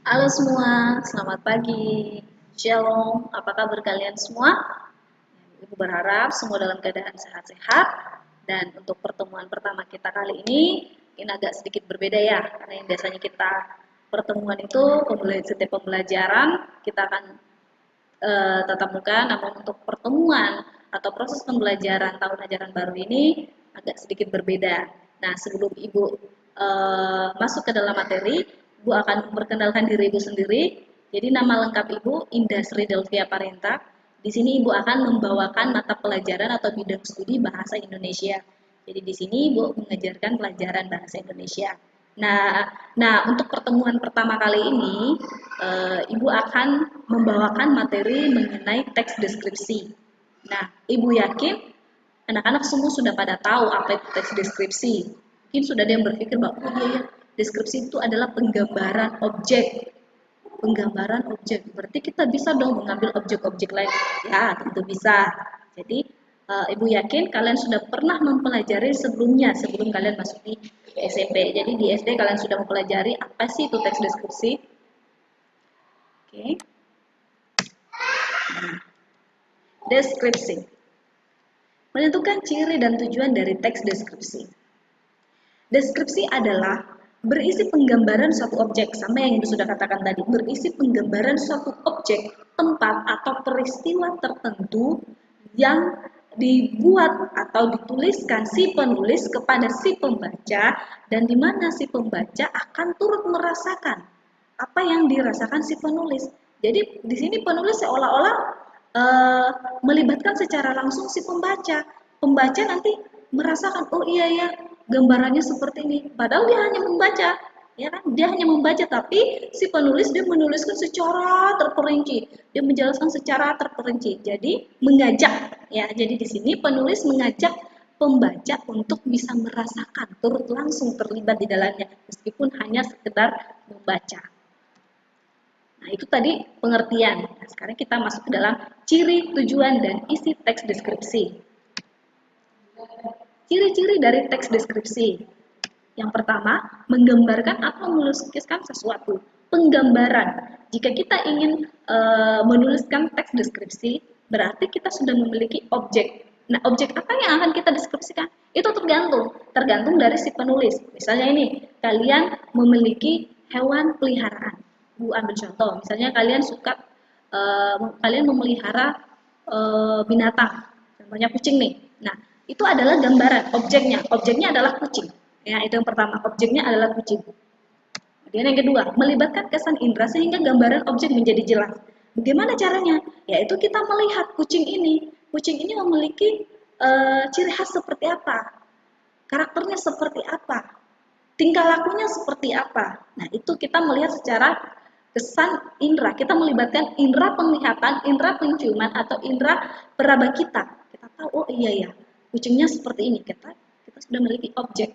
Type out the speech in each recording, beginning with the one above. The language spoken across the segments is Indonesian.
Halo semua, selamat pagi. Shalom, apa kabar kalian semua? Ibu berharap semua dalam keadaan sehat-sehat. Dan untuk pertemuan pertama kita kali ini agak sedikit berbeda ya. Karena yang biasanya kita pertemuan itu setiap pembelajaran kita akan tatap muka, namun untuk pertemuan atau proses pembelajaran tahun ajaran baru ini agak sedikit berbeda. Nah, sebelum Ibu masuk ke dalam materi, Ibu akan memperkenalkan diri Ibu sendiri. Jadi nama lengkap Ibu Indasri Delvia Parenta. Di sini Ibu akan membawakan mata pelajaran atau bidang studi bahasa Indonesia. Jadi di sini Ibu mengajarkan pelajaran bahasa Indonesia. Nah, untuk pertemuan pertama kali ini, Ibu akan membawakan materi mengenai teks deskripsi. Nah, Ibu yakin anak-anak semua sudah pada tahu apa itu teks deskripsi. Mungkin sudah ada yang berpikir bahwa oh iya ya, deskripsi itu adalah penggambaran objek. Penggambaran objek. Berarti kita bisa dong mengambil objek-objek lain. Ya, tentu bisa. Jadi, Ibu yakin kalian sudah pernah mempelajari sebelumnya, sebelum kalian masuk di SMP. Jadi di SD kalian sudah mempelajari apa sih itu teks deskripsi. Oke. Deskripsi. Menentukan ciri dan tujuan dari teks deskripsi. Deskripsi adalah berisi penggambaran suatu objek, sama yang Ibu sudah katakan tadi, berisi penggambaran suatu objek, tempat, atau peristiwa tertentu yang dibuat atau dituliskan si penulis kepada si pembaca, dan di mana si pembaca akan turut merasakan apa yang dirasakan si penulis. Jadi di sini penulis seolah-olah melibatkan secara langsung si pembaca. Pembaca nanti merasakan, oh iya ya, gambarannya seperti ini. Padahal dia hanya membaca, ya kan? Dia hanya membaca, tapi si penulis dia menuliskan secara terperinci, dia menjelaskan secara terperinci. Jadi mengajak, ya. Jadi di sini penulis mengajak pembaca untuk bisa merasakan, turut langsung terlibat di dalamnya, meskipun hanya sekedar membaca. Nah, itu tadi pengertian. Nah, sekarang kita masuk ke dalam ciri, tujuan, dan isi teks deskripsi. Ciri-ciri dari teks deskripsi. Yang pertama, menggambarkan atau melukiskan sesuatu. Penggambaran. Jika kita ingin menuliskan teks deskripsi, berarti kita sudah memiliki objek. Nah, objek apa yang akan kita deskripsikan? Itu tergantung dari si penulis. Misalnya ini, kalian memiliki hewan peliharaan. Bu ambil contoh, misalnya kalian suka kalian memelihara binatang, contohnya kucing nih. Nah, itu adalah gambaran objeknya. Objeknya adalah kucing. Ya, itu yang pertama. Objeknya adalah kucing. Kemudian yang kedua, melibatkan kesan indera sehingga gambaran objek menjadi jelas. Bagaimana caranya? Yaitu kita melihat kucing ini. Kucing ini memiliki ciri khas seperti apa? Karakternya seperti apa? Tingkah lakunya seperti apa? Nah, itu kita melihat secara kesan indera. Kita melibatkan indera penglihatan, indera penciuman, atau indera peraba kita. Kita tahu, oh iya ya, kucingnya seperti ini. Kita sudah memiliki objek.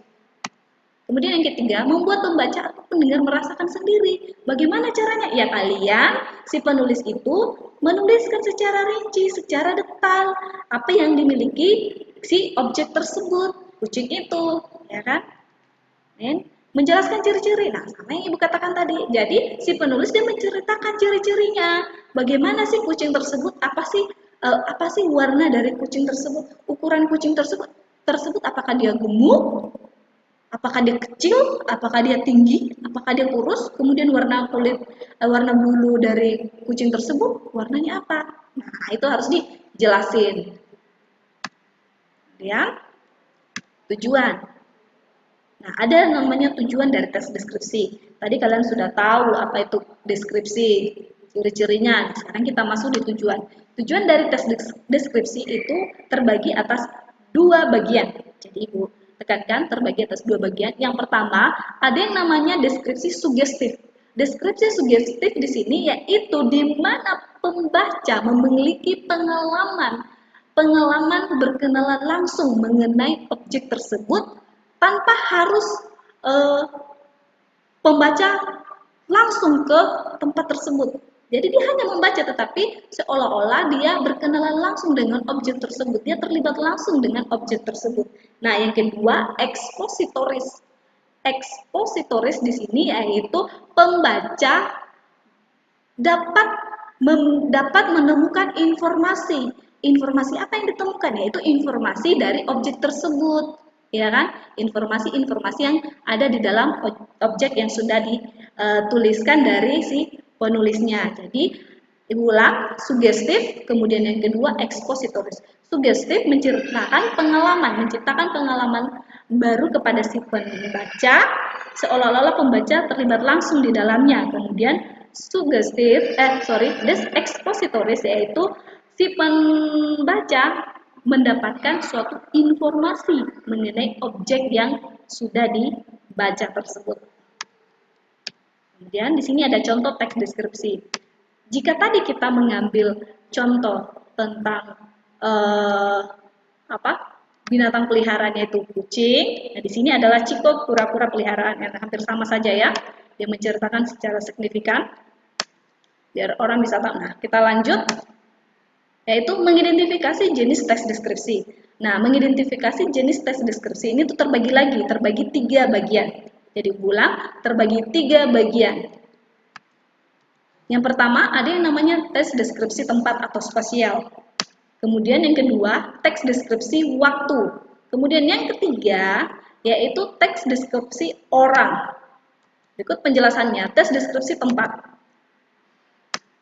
Kemudian yang ketiga, membuat pembaca atau pendengar merasakan sendiri. Bagaimana caranya? Ya kalian, si penulis itu menuliskan secara rinci, secara detail apa yang dimiliki si objek tersebut, kucing itu, ya kan? Dan menjelaskan ciri-ciri. Nah, sama yang Ibu katakan tadi. Jadi, si penulis dia menceritakan ciri-cirinya. Bagaimana sih kucing tersebut? Apa sih warna dari kucing tersebut? Ukuran kucing tersebut apakah dia gemuk? Apakah dia kecil? Apakah dia tinggi? Apakah dia kurus? Kemudian warna kulit, warna bulu dari kucing tersebut warnanya apa? Nah, itu harus dijelasin. Kemudian tujuan. Nah, ada yang namanya tujuan dari teks deskripsi. Tadi kalian sudah tahu apa itu deskripsi, ciri-cirinya. Sekarang kita masuk di tujuan. Tujuan dari teks deskripsi itu terbagi atas dua bagian. Jadi Ibu tekankan terbagi atas dua bagian. Yang pertama, ada yang namanya deskripsi sugestif. Deskripsi sugestif di sini yaitu di mana pembaca memiliki pengalaman berkenalan langsung mengenai objek tersebut tanpa harus eh, pembaca langsung ke tempat tersebut. Jadi dia hanya membaca, tetapi seolah-olah dia berkenalan langsung dengan objek tersebut. Dia terlibat langsung dengan objek tersebut. Nah, yang kedua, ekspositoris. Ekspositoris di sini yaitu pembaca dapat menemukan informasi. Informasi apa yang ditemukan? Yaitu informasi dari objek tersebut, ya kan? Informasi-informasi yang ada di dalam objek yang sudah dituliskan dari si penulisnya. Jadi diulang, sugestif, kemudian yang kedua ekspositoris. Sugestif menciptakan pengalaman baru kepada si pembaca, seolah-olah pembaca terlibat langsung di dalamnya. Kemudian ekspositoris yaitu si pembaca mendapatkan suatu informasi mengenai objek yang sudah dibaca tersebut. Kemudian di sini ada contoh teks deskripsi. Jika tadi kita mengambil contoh tentang binatang peliharaannya itu kucing, nah di sini adalah Ciko, kura-kura peliharaan, yang hampir sama saja ya. Dia menceritakan secara signifikan biar orang bisa tahu. Nah, kita lanjut, yaitu mengidentifikasi jenis teks deskripsi. Nah, mengidentifikasi jenis teks deskripsi ini tuh terbagi 3 bagian. Jadi ulang, terbagi 3 bagian. Yang pertama ada yang namanya teks deskripsi tempat atau spasial. Kemudian yang kedua, teks deskripsi waktu. Kemudian yang ketiga, yaitu teks deskripsi orang. Berikut penjelasannya, teks deskripsi tempat.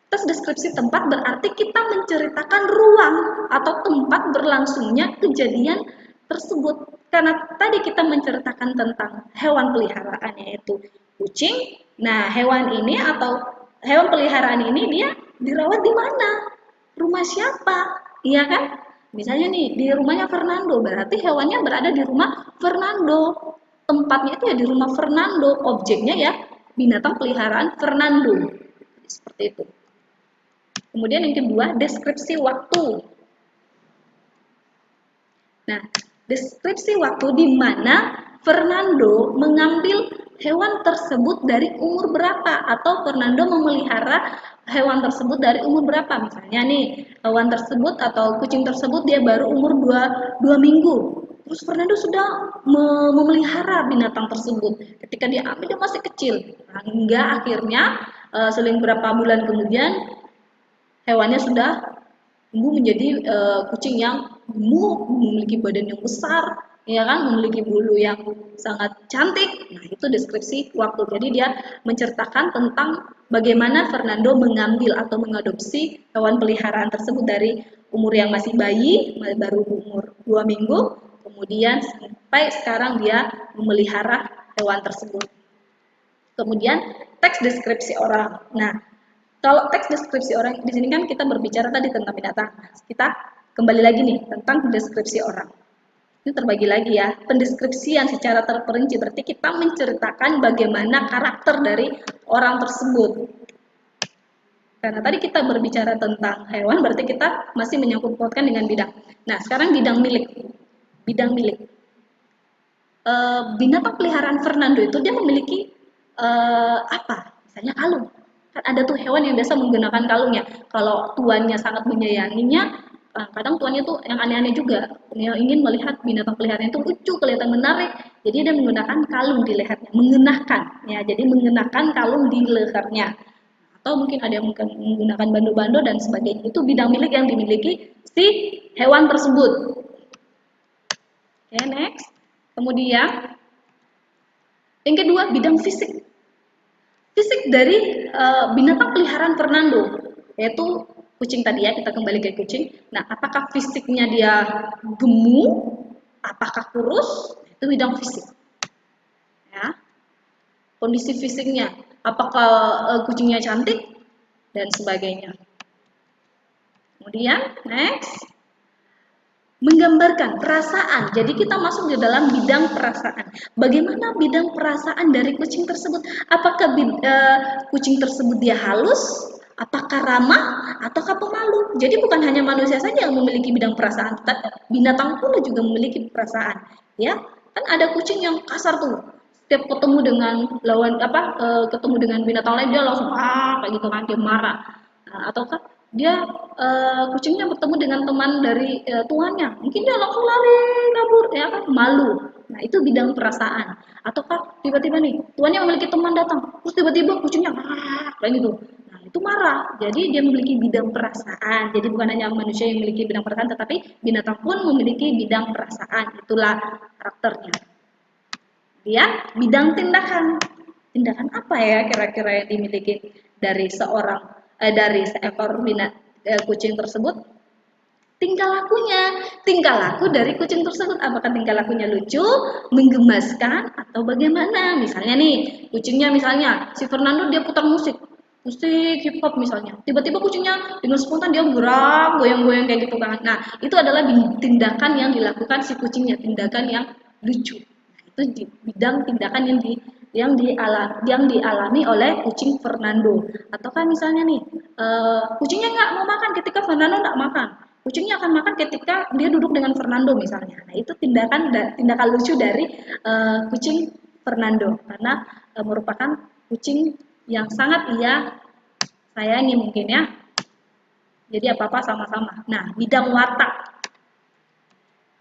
Teks deskripsi tempat berarti kita menceritakan ruang atau tempat berlangsungnya kejadian tersebut. Karena tadi kita menceritakan tentang hewan peliharaan yaitu kucing. Nah, hewan peliharaan ini dia dirawat di mana? Rumah siapa? Iya kan? Misalnya nih, di rumahnya Fernando, berarti hewannya berada di rumah Fernando. Tempatnya itu ya di rumah Fernando, objeknya ya binatang peliharaan Fernando. Seperti itu. Kemudian yang kedua, deskripsi waktu. Nah, deskripsi waktu di mana Fernando mengambil hewan tersebut dari umur berapa atau Fernando memelihara hewan tersebut dari umur berapa. Misalnya nih, hewan tersebut atau kucing tersebut dia baru umur 2 minggu. Terus Fernando sudah memelihara binatang tersebut. Ketika dia ambil dia masih kecil. Nah, hingga akhirnya seling berapa bulan kemudian hewannya sudah tumbuh menjadi kucing yang gemuk, memiliki badan yang besar, ya kan, memiliki bulu yang sangat cantik. Nah, itu deskripsi waktu. Jadi dia menceritakan tentang bagaimana Fernando mengambil atau mengadopsi hewan peliharaan tersebut dari umur yang masih bayi, baru umur 2 minggu, kemudian sampai sekarang dia memelihara hewan tersebut. Kemudian teks deskripsi orang. Nah, kalau teks deskripsi orang di sini kan kita berbicara tadi tentang binatang. Kita kembali lagi nih tentang deskripsi orang. Ini terbagi lagi ya. Pendeskripsian secara terperinci berarti kita menceritakan bagaimana karakter dari orang tersebut. Karena tadi kita berbicara tentang hewan berarti kita masih menyangkut pautkan dengan bidang. Nah, sekarang bidang milik. Bidang milik. Binatang peliharaan Fernando itu dia memiliki apa? Misalnya kalung. Kan ada tuh hewan yang biasa menggunakan kalungnya. Kalau tuannya sangat menyayanginya, kadang tuannya tuh yang aneh-aneh juga. Yang ingin melihat binatang peliharaan itu lucu, kelihatan menarik. Jadi dia menggunakan kalung di lehernya, mengenakan. Ya, jadi mengenakan kalung di lehernya. Atau mungkin ada yang menggunakan bando-bando dan sebagainya. Itu bidang milik yang dimiliki si hewan tersebut. Oke, next. Kemudian yang kedua bidang fisik. Fisik dari binatang peliharaan Fernando, yaitu kucing tadi ya, kita kembali ke kucing. Nah, apakah fisiknya dia gemuk, apakah kurus, itu bidang fisik. Ya. Kondisi fisiknya, apakah kucingnya cantik, dan sebagainya. Kemudian, next. Menggambarkan perasaan. Jadi kita masuk di dalam bidang perasaan. Bagaimana bidang perasaan dari kucing tersebut? Apakah kucing tersebut dia halus? Apakah ramah? Ataukah pemalu? Jadi bukan hanya manusia saja yang memiliki bidang perasaan, binatang pun juga memiliki perasaan. Ya, kan ada kucing yang kasar tuh. Setiap ketemu dengan ketemu dengan binatang lain dia langsung kayak gitu kan, dia marah. Nah, ataukah dia kucingnya bertemu dengan teman dari tuannya, mungkin dia langsung lari kabur, ya kan, malu. Nah, itu bidang perasaan. Ataukah tiba-tiba nih tuannya memiliki teman datang, terus tiba-tiba kucingnya kayak gitu. Nah, itu marah. Jadi dia memiliki bidang perasaan. Jadi bukan hanya manusia yang memiliki bidang perasaan, tetapi binatang pun memiliki bidang perasaan. Itulah karakternya. Dia bidang tindakan. Tindakan apa ya kira-kira yang dimiliki dari dari seekor kucing tersebut? Tingkah laku dari kucing tersebut, apakah tingkah lakunya lucu, menggemaskan, atau bagaimana? Misalnya nih, kucingnya misalnya si Fernando dia putar musik hip hop misalnya, tiba-tiba kucingnya dengan spontan dia gerak, goyang-goyang kayak gitu kan. Nah, itu adalah tindakan yang dilakukan si kucingnya, tindakan yang lucu. Nah, itu bidang tindakan yang dialami oleh kucing Fernando. Ataukah misalnya nih, kucingnya nggak mau makan ketika Fernando nggak makan. Kucingnya akan makan ketika dia duduk dengan Fernando misalnya. Nah, itu tindakan lucu dari kucing Fernando karena merupakan kucing yang sangat ia sayangi mungkin ya. Jadi apa-apa sama-sama. Nah, bidang watak.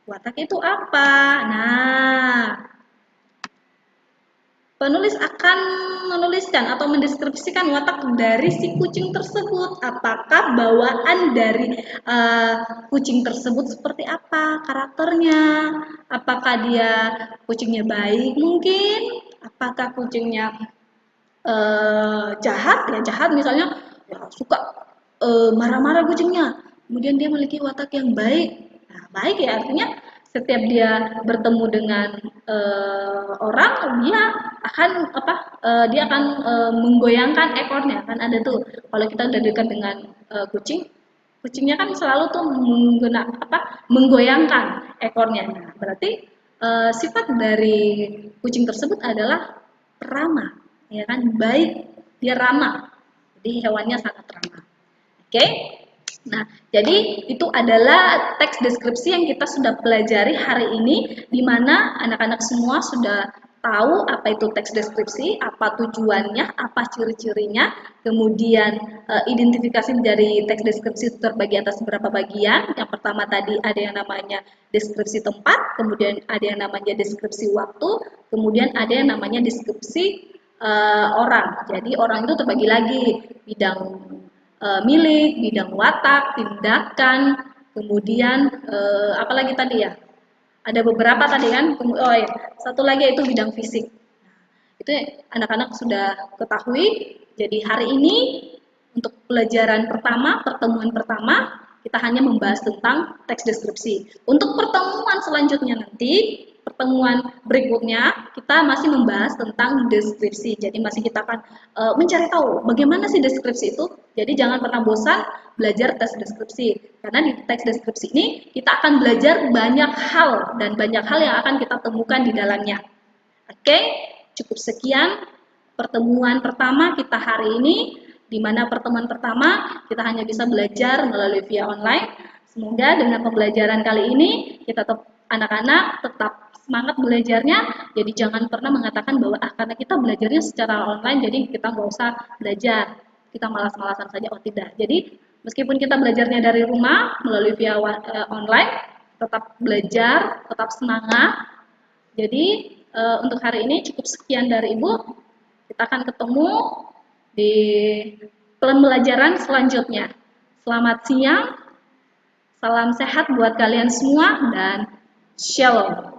Watak itu apa? Nah, penulis akan menuliskan atau mendeskripsikan watak dari si kucing tersebut. Apakah bawaan dari kucing tersebut seperti apa karakternya? Apakah dia kucingnya baik mungkin? Apakah kucingnya jahat? Ya jahat misalnya, ya suka marah-marah kucingnya. Kemudian dia memiliki watak yang baik. Nah, baik ya artinya setiap dia bertemu dengan orang, dia akan menggoyangkan ekornya. Kan ada tuh kalau kita udah dekat dengan kucing, kucingnya kan selalu tuh menggoyangkan ekornya. Nah, berarti sifat dari kucing tersebut adalah ramah, ya kan, baik, dia ramah. Jadi hewannya sangat ramah. Oke. Nah, jadi itu adalah teks deskripsi yang kita sudah pelajari hari ini, di mana anak-anak semua sudah tahu apa itu teks deskripsi, apa tujuannya, apa ciri-cirinya, kemudian identifikasi dari teks deskripsi terbagi atas beberapa bagian. Yang pertama tadi ada yang namanya deskripsi tempat, kemudian ada yang namanya deskripsi waktu, kemudian ada yang namanya deskripsi orang. Jadi orang itu terbagi lagi bidang milik, bidang watak, tindakan, kemudian apalagi tadi ya? Ada beberapa tadi kan. Oh ya, satu lagi itu bidang fisik. Itu anak-anak sudah ketahui. Jadi hari ini untuk pelajaran pertama, pertemuan pertama, kita hanya membahas tentang teks deskripsi. Untuk pertemuan selanjutnya nanti, pertemuan berikutnya, kita masih membahas tentang deskripsi. Jadi masih kita akan mencari tahu bagaimana sih deskripsi itu. Jadi jangan pernah bosan belajar teks deskripsi. Karena di teks deskripsi ini kita akan belajar banyak hal dan banyak hal yang akan kita temukan di dalamnya. Oke, cukup sekian pertemuan pertama kita hari ini, di mana pertemuan pertama kita hanya bisa belajar melalui via online. Semoga dengan pembelajaran kali ini kita anak-anak tetap semangat belajarnya. Jadi jangan pernah mengatakan bahwa karena kita belajarnya secara online jadi kita nggak usah belajar, kita malas-malasan saja. Oh tidak. Jadi meskipun kita belajarnya dari rumah melalui via online, tetap belajar, tetap semangat. Jadi untuk hari ini cukup sekian dari Ibu. Kita akan ketemu di pembelajaran selanjutnya. Selamat siang, salam sehat buat kalian semua, dan shalom.